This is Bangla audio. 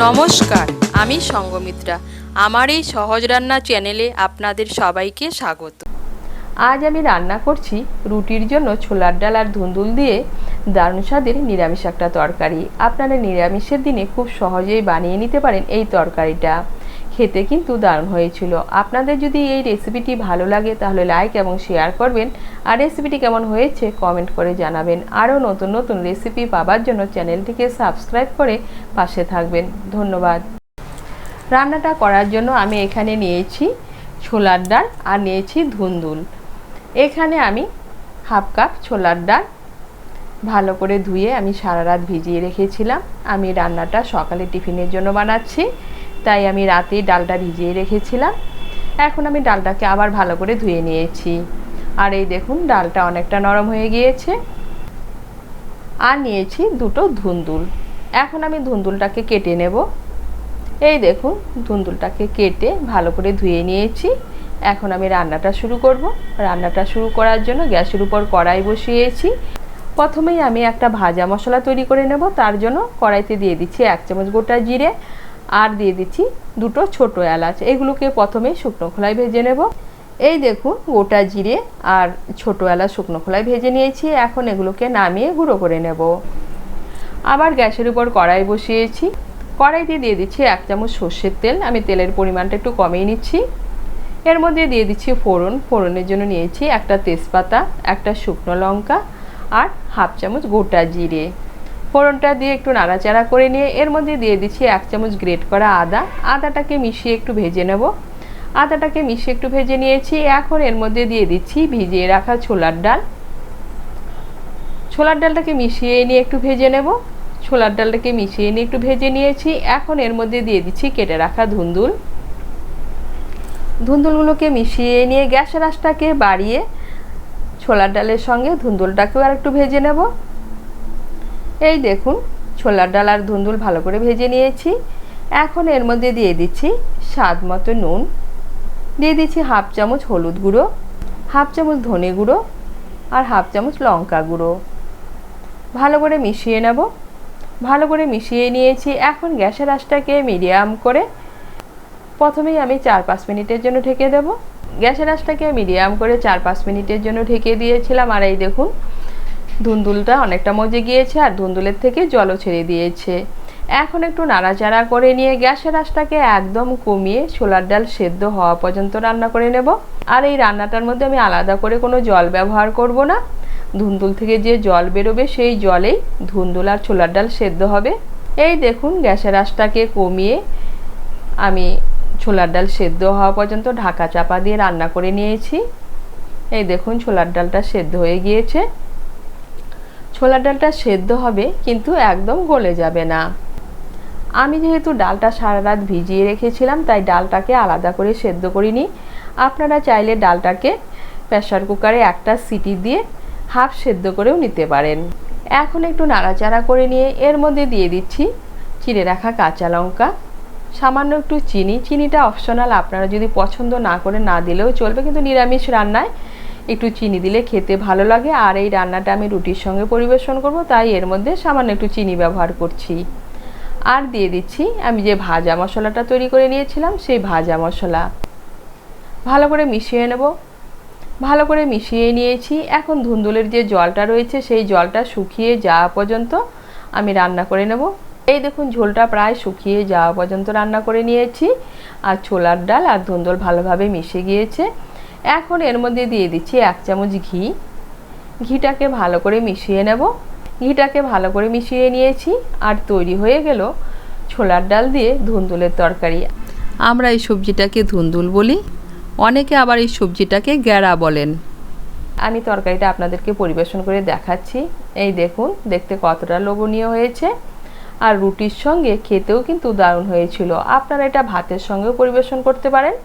নমস্কার, আমি সঙ্গমিত্রা। আমার এই সহজ রান্না চ্যানেলে আপনাদের সবাইকে স্বাগত। আজ আমি রান্না করছি রুটির জন্য ছোলার ডাল আর ধুন্দুল দিয়ে দারুণ স্বাদের নিরামিষ একটা তরকারি। আপনারা নিরামিষের দিনে খুব সহজেই বানিয়ে নিতে পারেন এই তরকারিটা। খেতে কিন্তু দারুণ হয়েছিল। আপনাদের যদি এই রেসিপিটি ভালো লাগে তাহলে লাইক এবং শেয়ার করবেন, আর রেসিপিটি কেমন হয়েছে কমেন্ট করে জানাবেন। আরও নতুন নতুন রেসিপি পাওয়ার জন্য চ্যানেলটিকে সাবস্ক্রাইব করে পাশে থাকবেন। ধন্যবাদ। রান্নাটা করার জন্য আমি এখানে নিয়েছি ছোলার ডাল আর নিয়েছি ধুন্দুল। এখানে আমি হাফ কাপ ছোলার ডাল ভালো করে ধুয়ে আমি সারা রাত ভিজিয়ে রেখেছিলাম। আমি রান্নাটা সকালে টিফিনের জন্য বানাচ্ছি, তাই আমি রাতে ডালটা ভিজিয়ে রেখেছিলাম। এখন আমি ডালটাকে আবার ভালো করে ধুয়ে নিয়েছি, আর এই দেখুন ডালটা অনেকটা নরম হয়ে গিয়েছে। আর নিয়েছি দুটো ধুন্দুল। এখন আমি ধুন্দুলটাকে কেটে নেব। এই দেখুন ধুন্দুলটাকে কেটে ভালো করে ধুয়ে নিয়েছি। এখন আমি রান্নাটা শুরু করব। রান্নাটা শুরু করার জন্য গ্যাসের উপর কড়াই বসিয়েছি। প্রথমেই আমি একটা ভাজা মশলা তৈরি করে নেব। তার জন্য কড়াইতে দিয়ে দিচ্ছি 1 চামচ গোটা জিরে, আর দিয়ে দিচ্ছি দুটো ছোট এলাচ। এগুলোকে প্রথমে শুকনো খোলায় ভেজে নেব। এই দেখুন গোটা জিরে আর ছোট এলাচ শুকনো খোলায় ভেজে নিয়েছি। এখন এগুলোকে নামিয়ে গুঁড়ো করে নেব। আবার গ্যাসের উপর কড়াই বসিয়েছি। কড়াইতে দিয়ে দিচ্ছি 1 চামচ সর্ষের তেল। আমি তেলের পরিমাণটা একটু কমিয়ে নিচ্ছি। এর মধ্যে দিয়ে দিচ্ছি ফোড়ন। ফোড়নের জন্য নিয়েছি একটা তেজপাতা, একটা শুকনো লঙ্কা আর হাফ চামচ গোটা জিরে। ফোড়নটা দিয়ে একটু নাড়াচাড়া করে নিয়ে এর মধ্যে দিয়ে দিচ্ছি 1 চামচ গ্রেট করা আদা। আদাটাকে মিশিয়ে একটু ভেজে নেব। আদাটাকে মিশিয়ে একটু ভেজে নিয়েছি। এখন এর মধ্যে দিয়ে দিচ্ছি ভিজিয়ে রাখা ছোলার ডাল। ছোলার ডালটাকে মিশিয়ে নিয়ে একটু ভেজে নেব। ছোলার ডালটাকে মিশিয়ে নিয়ে একটু ভেজে নিয়েছি। এখন এর মধ্যে দিয়ে দিচ্ছি কেটে রাখা ধুন্দুল। ধুন্দুলগুলোকে মিশিয়ে নিয়ে গ্যাসের আঁচটাকে বাড়িয়ে ছোলার ডালের সঙ্গে ধুন্দুলটাকেও আর একটু ভেজে নেব। এই দেখুন ছোলার ডাল আর ধুন্দুল ভালো করে ভেজে নিয়েছি। এখন এর মধ্যে দিয়ে দিচ্ছি স্বাদ মতো নুন, দিয়ে দিচ্ছি হাফ চামচ হলুদ গুঁড়ো, হাফ চামচ ধনে গুঁড়ো আর হাফ চামচ লঙ্কা গুঁড়ো। ভালো করে মিশিয়ে নেব। ভালো করে মিশিয়ে নিয়েছি। এখন গ্যাসের আঁচটাকে মিডিয়াম করে প্রথমেই আমি 4-5 মিনিটের জন্য ঢেকে দেব। গ্যাসের আঁচটাকে মিডিয়াম করে 4-5 মিনিটের জন্য ঢেকে দিয়েছিলাম। আর এই দেখুন ধুন্দুলটা অনেকটা মজে গিয়েছে আর ধুন্দুলের থেকে জলও ছেড়ে দিয়েছে। এখন একটু নাড়াচাড়া করে নিয়ে গ্যাসের আঁচটাকে একদম কমিয়ে ছোলার ডাল সেদ্ধ হওয়া পর্যন্ত রান্না করে নেব। আর এই রান্নাটার মধ্যে আমি আলাদা করে কোনো জল ব্যবহার করব না। ধুন্দুল থেকে যে জল বেরোবে সেই জলেই ধুন্দুল আর ছোলার ডাল সেদ্ধ হবে। এই দেখুন গ্যাসের আঁচটাকে কমিয়ে আমি ছোলার ডাল সেদ্ধ হওয়া পর্যন্ত ঢাকা চাপা দিয়ে রান্না করে নিয়েছি। এই দেখুন ছোলার ডালটা সেদ্ধ হয়ে গিয়েছে। ছোলার ডালটা সেদ্ধ হবে কিন্তু একদম গলে যাবে না। আমি যেহেতু ডালটা সারা রাত ভিজিয়ে রেখেছিলাম তাই ডালটাকে আলাদা করে সেদ্ধ করিনি। আপনারা চাইলে ডালটাকে প্রেসার কুকারে একটা সিটি দিয়ে হাফ সেদ্ধ করেও নিতে পারেন। এখন একটু নাড়াচাড়া করে নিয়ে এর মধ্যে দিয়ে দিচ্ছি চিড়ে রাখা কাঁচা লঙ্কা, সামান্য একটু চিনি। চিনিটা অপশনাল, আপনারা যদি পছন্দ না করে না দিলেও চলবে, কিন্তু নিরামিষ রান্নায় একটু চিনি দিলে খেতে ভালো লাগে। আর এই রান্নাটা আমি রুটির সঙ্গে পরিবেশন করব, তাই এর মধ্যে সামান্য একটু চিনি ব্যবহার করছি। আর দিয়ে দিচ্ছি আমি যে ভাজা মশলাটা তৈরি করে নিয়েছিলাম সেই ভাজা মশলা। ভালো করে মিশিয়ে নেব। ভালো করে মিশিয়ে নিয়েছি। এখন ধুন্দুলের যে জলটা রয়েছে সেই জলটা শুকিয়ে যাওয়া পর্যন্ত আমি রান্না করে নেব। এই দেখুন ঝোলটা প্রায় শুকিয়ে যাওয়া পর্যন্ত রান্না করে নিয়েছি। আর ছোলার ডাল আর ধুন্দুল ভালোভাবে মিশে গিয়েছে। এখন এর মধ্যে দিয়ে দিচ্ছি 1 চামচ ঘি। ঘিটাকে ভালো করে মিশিয়ে নেব। ঘিটাকে ভালো করে মিশিয়ে নিয়েছি। আর তৈরি হয়ে গেল ছোলার ডাল দিয়ে ধুন্দুলের তরকারি। আমরা এই সবজিটাকে ধুন্দুল বলি, অনেকে আবার এই সবজিটাকে গ্যাড়া বলেন। আমি তরকারিটা আপনাদেরকে পরিবেশন করে দেখাচ্ছি। এই দেখুন দেখতে কতটা লোভনীয় হয়েছে, আর রুটির সঙ্গে খেতেও কিন্তু দারুণ হয়েছিল। আপনারা এটা ভাতের সঙ্গেও পরিবেশন করতে পারেন।